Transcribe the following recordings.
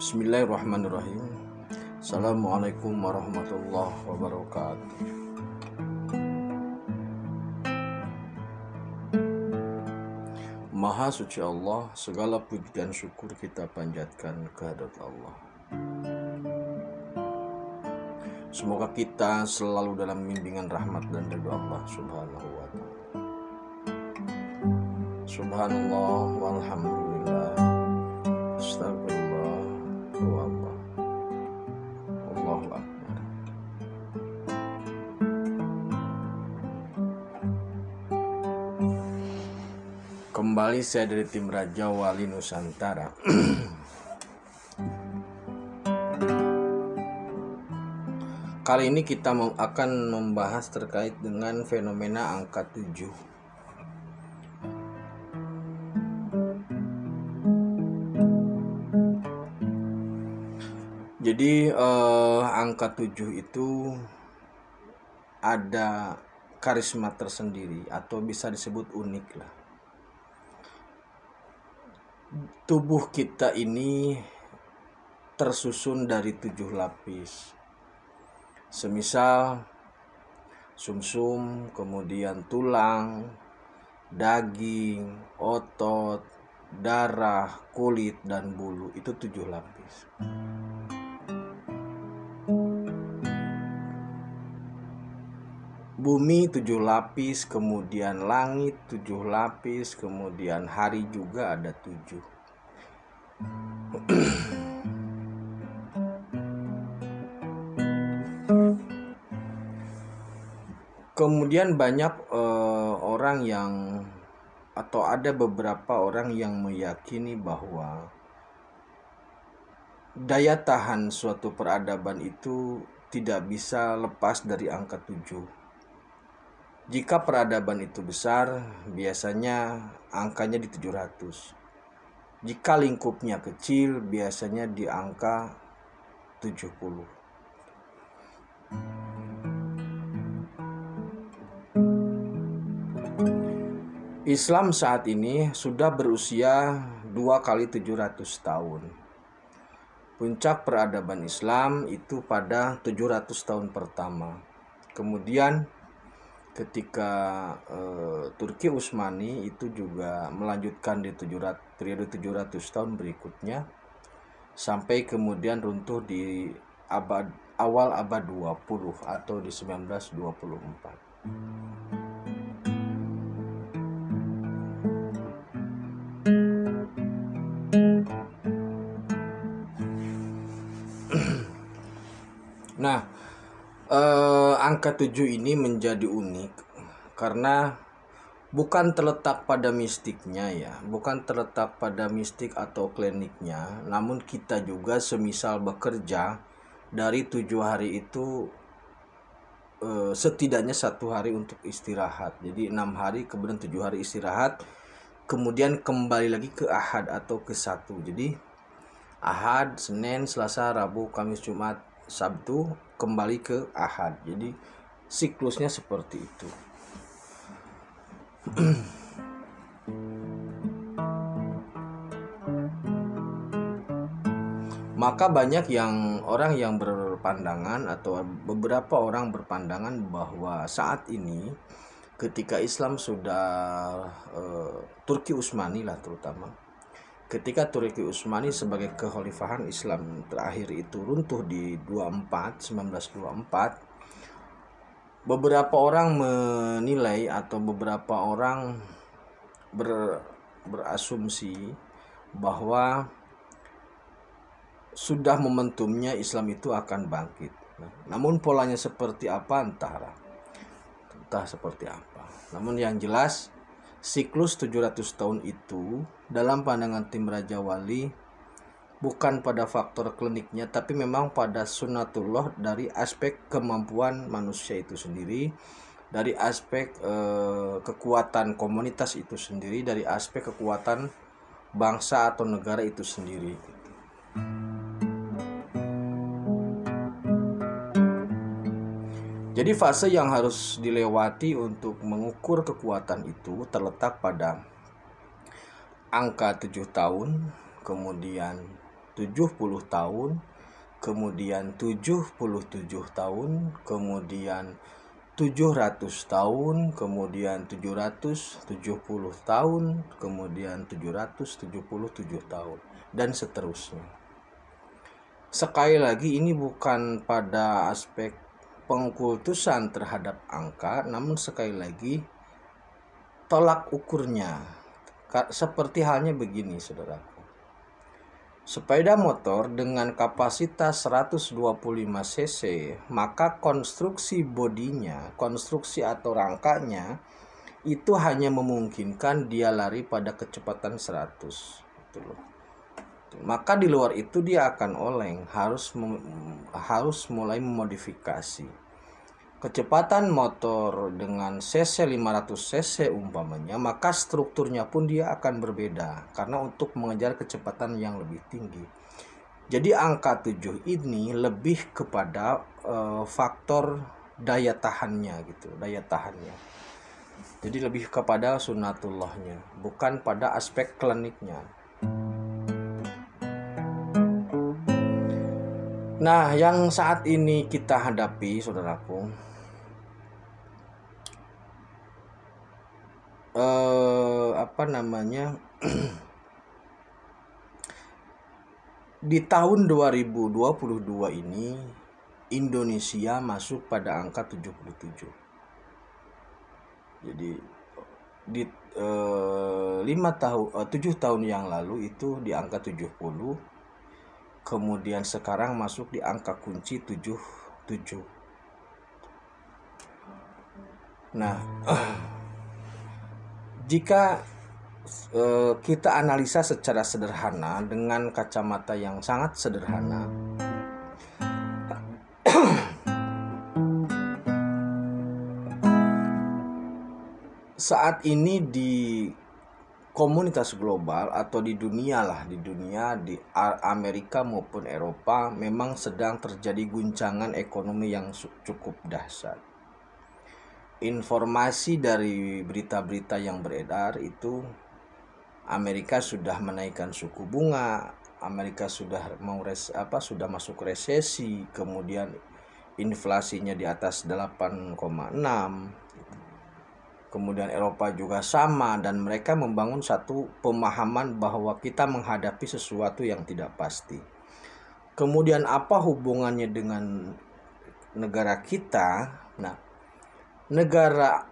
Bismillahirrahmanirrahim. Assalamualaikum warahmatullahi wabarakatuh. Maha suci Allah, segala puji dan syukur kita panjatkan kehadirat Allah. Semoga kita selalu dalam bimbingan rahmat dan ridha Allah Subhanahu wa ta'ala. Subhanallah walhamdulillah. Astagfirullah wallah. Allahu akbar. Kembali saya dari tim Raja Wali Nusantara. Kali ini kita akan membahas terkait dengan fenomena angka 7. Jadi angka 7 itu ada karisma tersendiri atau bisa disebut unik lah. Tubuh kita ini tersusun dari 7 lapis. Semisal sumsum, kemudian tulang, daging, otot, darah, kulit, dan bulu. Itu 7 lapis. Bumi 7 lapis, kemudian langit 7 lapis, kemudian hari juga ada 7. Kemudian banyak orang yang atau ada beberapa orang yang meyakini bahwa daya tahan suatu peradaban itu tidak bisa lepas dari angka 7. Jika peradaban itu besar, biasanya angkanya di 700. Jika lingkupnya kecil, biasanya di angka 70. Islam saat ini sudah berusia 2 kali 700 tahun. Puncak peradaban Islam itu pada 700 tahun pertama. Kemudian ketika Turki Utsmani itu juga melanjutkan di periode 700 tahun berikutnya sampai kemudian runtuh di awal abad 20 atau di 1924. Nah, angka 7 ini menjadi unik karena bukan terletak pada mistiknya ya, bukan terletak pada mistik atau kliniknya, namun kita juga semisal bekerja dari 7 hari itu setidaknya 1 hari untuk istirahat. Jadi 6 hari kemudian 7 hari istirahat, kemudian kembali lagi ke Ahad atau ke 1. Jadi Ahad, Senin, Selasa, Rabu, Kamis, Jumat, Sabtu kembali ke Ahad. Jadi siklusnya seperti itu. Maka banyak orang yang berpandangan atau beberapa orang berpandangan bahwa saat ini ketika Islam sudah Turki Utsmani lah terutama, ketika Turki Utsmani sebagai kekhalifahan Islam terakhir itu runtuh di 1924, beberapa orang menilai atau beberapa orang berasumsi bahwa sudah momentumnya Islam itu akan bangkit. Namun polanya seperti apa entah seperti apa. Namun yang jelas siklus 700 tahun itu dalam pandangan tim Raja Wali bukan pada faktor kliniknya, tapi memang pada sunnatullah dari aspek kemampuan manusia itu sendiri, dari aspek kekuatan komunitas itu sendiri, dari aspek kekuatan bangsa atau negara itu sendiri. Jadi fase yang harus dilewati untuk mengukur kekuatan itu terletak pada angka 7 tahun, kemudian 70 tahun, kemudian 77 tahun, kemudian 700 tahun, kemudian 770 tahun, kemudian 777 tahun, dan seterusnya. Sekali lagi, ini bukan pada aspek pengkultusan terhadap angka, namun sekali lagi tolak ukurnya. Seperti halnya begini, saudaraku. Sepeda motor dengan kapasitas 125 cc, maka konstruksi bodinya, konstruksi atau rangkanya itu hanya memungkinkan dia lari pada kecepatan 100. Gitu loh. Maka di luar itu dia akan oleng, harus mulai memodifikasi. Kecepatan motor dengan cc 500 cc umpamanya, maka strukturnya pun dia akan berbeda karena untuk mengejar kecepatan yang lebih tinggi. Jadi angka 7 ini lebih kepada faktor daya tahannya gitu, daya tahannya. Jadi lebih kepada sunatullahnya, bukan pada aspek kliniknya. Nah, yang saat ini kita hadapi, saudaraku, di tahun 2022 ini Indonesia masuk pada angka 77. Jadi di 7 tahun yang lalu itu di angka 70. Kemudian sekarang masuk di angka kunci 77. Nah, jika kita analisa secara sederhana dengan kacamata yang sangat sederhana, saat ini di komunitas global atau di dunia, di Amerika maupun Eropa memang sedang terjadi guncangan ekonomi yang cukup dahsyat. Informasi dari berita-berita yang beredar itu Amerika sudah menaikkan suku bunga, Amerika sudah sudah masuk resesi, kemudian inflasinya di atas 8,6. Kemudian Eropa juga sama, dan mereka membangun satu pemahaman bahwa kita menghadapi sesuatu yang tidak pasti. Kemudian apa hubungannya dengan negara kita? Nah, negara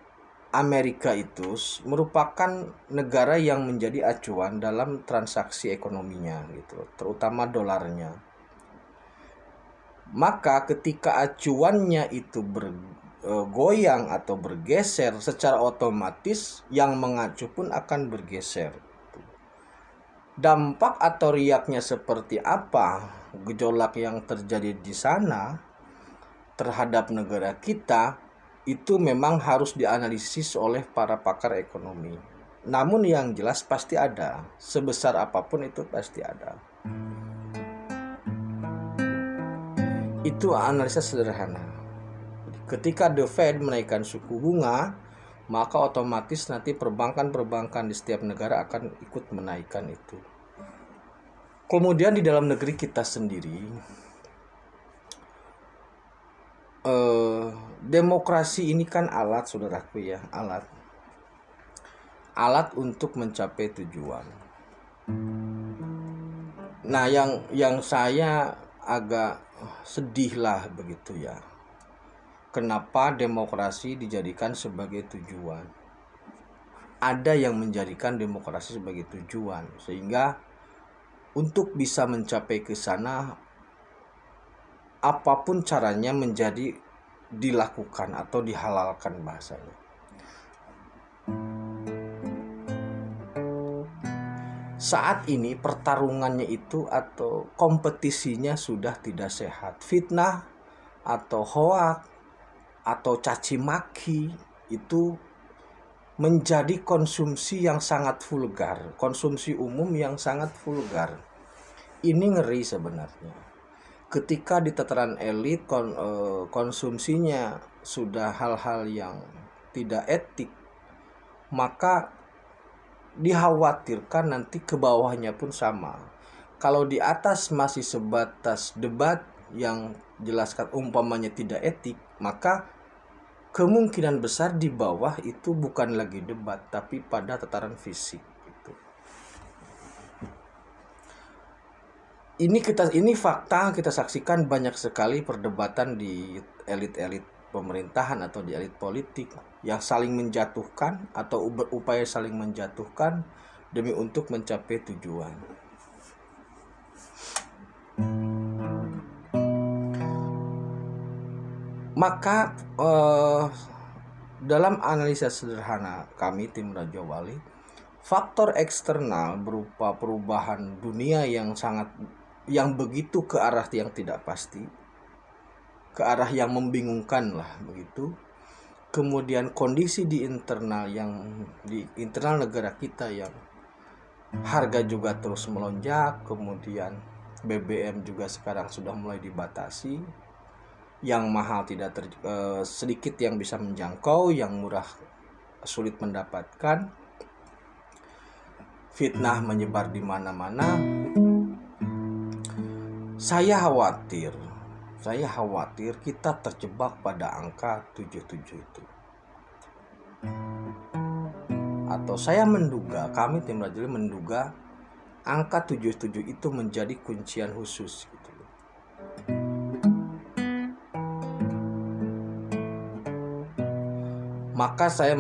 Amerika itu merupakan negara yang menjadi acuan dalam transaksi ekonominya gitu, terutama dolarnya. Maka ketika acuannya itu goyang atau bergeser, secara otomatis yang mengacu pun akan bergeser. Dampak atau riaknya seperti apa gejolak yang terjadi di sana terhadap negara kita, itu memang harus dianalisis oleh para pakar ekonomi. Namun yang jelas pasti ada, sebesar apapun itu pasti ada. Itu analisa sederhana. Ketika The Fed menaikkan suku bunga, maka otomatis nanti perbankan di setiap negara akan ikut menaikkan itu. Kemudian di dalam negeri kita sendiri, demokrasi ini kan alat, saudaraku ya, alat untuk mencapai tujuan. Nah, yang saya agak sedih lah begitu ya. Kenapa demokrasi dijadikan sebagai tujuan? Ada yang menjadikan demokrasi sebagai tujuan, sehingga untuk bisa mencapai ke sana, apapun caranya menjadi dilakukan atau dihalalkan bahasanya. Saat ini pertarungannya itu atau kompetisinya sudah tidak sehat. Fitnah atau hoak atau caci maki itu menjadi konsumsi yang sangat vulgar, konsumsi umum yang sangat vulgar. Ini ngeri sebenarnya. Ketika di tataran elit konsumsinya sudah hal-hal yang tidak etik, maka dikhawatirkan nanti ke bawahnya pun sama. Kalau di atas masih sebatas debat yang jelaskan umpamanya tidak etik, maka kemungkinan besar di bawah itu bukan lagi debat, tapi pada tataran fisik. Gitu. Ini fakta kita saksikan banyak sekali perdebatan di elit-elit pemerintahan atau di elit politik yang saling menjatuhkan atau berupaya saling menjatuhkan demi untuk mencapai tujuan. Maka dalam analisa sederhana kami tim Raja Wali, faktor eksternal berupa perubahan dunia yang begitu ke arah yang tidak pasti, ke arah yang membingungkan lah begitu. Kemudian kondisi di internal negara kita yang harga juga terus melonjak, kemudian BBM juga sekarang sudah mulai dibatasi, yang mahal sedikit yang bisa menjangkau, yang murah sulit mendapatkan, fitnah menyebar di mana-mana. Saya khawatir kita terjebak pada angka 77 itu. Atau saya menduga, kami tim Raja Wali menduga angka 77 itu menjadi kuncian khusus gitu. Maka saya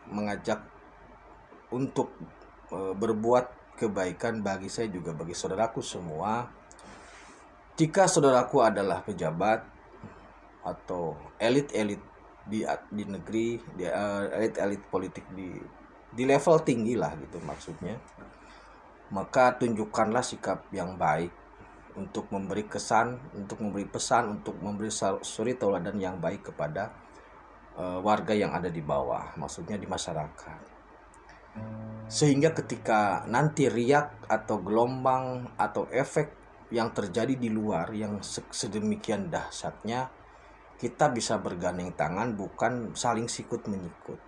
mengajak untuk berbuat kebaikan bagi saya juga bagi saudaraku semua. Jika saudaraku adalah pejabat atau elit-elit di negeri, elit-elit politik di level tinggi lah gitu maksudnya, maka tunjukkanlah sikap yang baik untuk memberi kesan, untuk memberi pesan, untuk memberi suri tauladan yang baik kepada warga yang ada di bawah, maksudnya di masyarakat. Sehingga ketika nanti riak atau gelombang atau efek yang terjadi di luar yang sedemikian dahsyatnya, kita bisa bergandeng tangan, bukan saling sikut menyikut.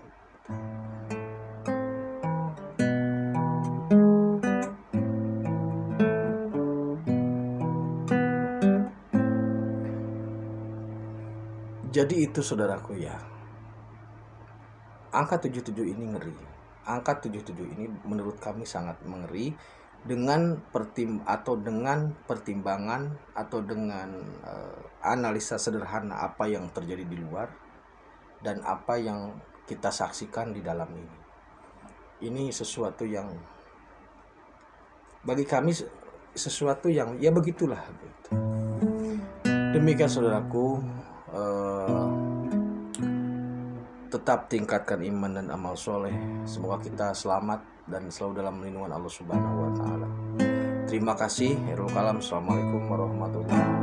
Jadi itu saudaraku ya. Angka 77 ini ngeri. Angka 77 ini menurut kami sangat mengeri dengan pertimbangan atau dengan analisa sederhana apa yang terjadi di luar dan apa yang kita saksikan di dalam ini. Ini sesuatu yang bagi kami sesuatu yang ya begitulah gitu. Demikian saudaraku, tetap tingkatkan iman dan amal soleh. Semoga kita selamat dan selalu dalam lindungan Allah Subhanahu wa Ta'ala. Terima kasih. Khairul kalam. Assalamualaikum warahmatullahi wabarakatuh.